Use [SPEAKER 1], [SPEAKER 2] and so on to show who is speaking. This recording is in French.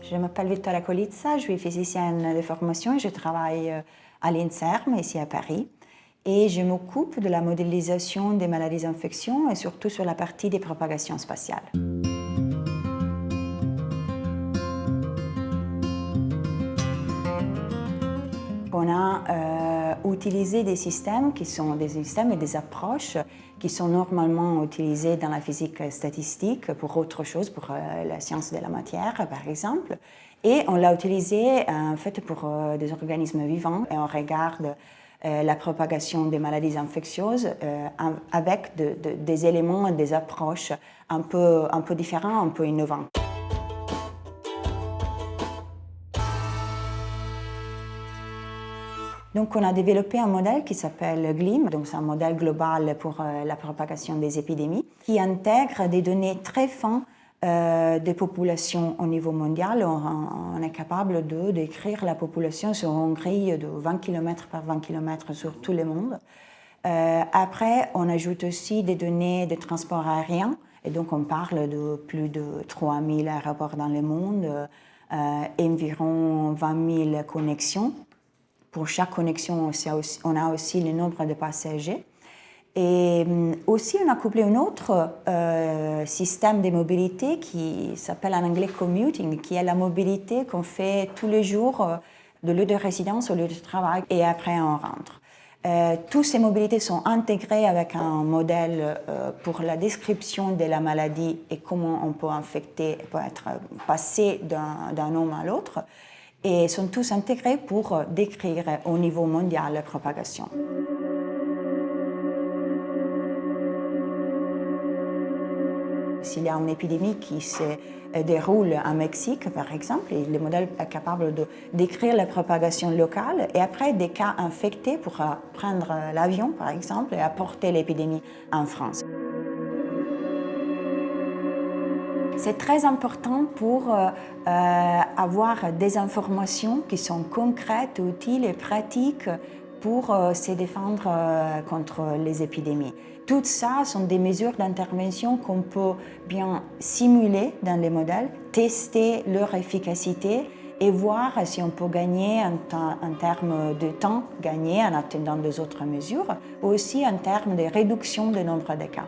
[SPEAKER 1] Je m'appelle Vittoria Colizza, je suis physicienne de formation et je travaille à l'INSERM, ici à Paris. Et je m'occupe de la modélisation des maladies d'infection et surtout sur la partie des propagations spatiales. On a utilisé des systèmes qui sont des systèmes et des approches qui sont normalement utilisés dans la physique statistique pour autre chose, pour la science de la matière par exemple. Et on l'a utilisé en fait pour des organismes vivants et on regarde la propagation des maladies infectieuses avec des éléments et des approches un peu différents, un peu innovants. Donc on a développé un modèle qui s'appelle GLIM, donc c'est un modèle global pour la propagation des épidémies, qui intègre des données très fines des populations au niveau mondial. On est capable de décrire la population sur une grille de 20 km par 20 km sur tout le monde. Après, on ajoute aussi des données de transport aérien, et donc on parle de plus de 3000 aéroports dans le monde, environ 20 000 connexions. Pour chaque connexion, on a aussi le nombre de passagers. Et aussi, on a couplé un autre système de mobilité qui s'appelle en anglais commuting, qui est la mobilité qu'on fait tous les jours de lieu de résidence au lieu de travail et après on rentre. Toutes ces mobilités sont intégrées avec un modèle pour la description de la maladie et comment on peut être passé d'un homme à l'autre. Et sont tous intégrés pour décrire au niveau mondial la propagation. S'il y a une épidémie qui se déroule en Mexique, par exemple, le modèle est capable de décrire la propagation locale et après des cas infectés pour prendre l'avion, par exemple, et apporter l'épidémie en France. C'est très important pour avoir des informations qui sont concrètes, utiles et pratiques pour se défendre contre les épidémies. Tout ça sont des mesures d'intervention qu'on peut bien simuler dans les modèles, tester leur efficacité et voir si on peut gagner en termes de temps gagné en attendant des autres mesures, ou aussi en termes de réduction du nombre de cas.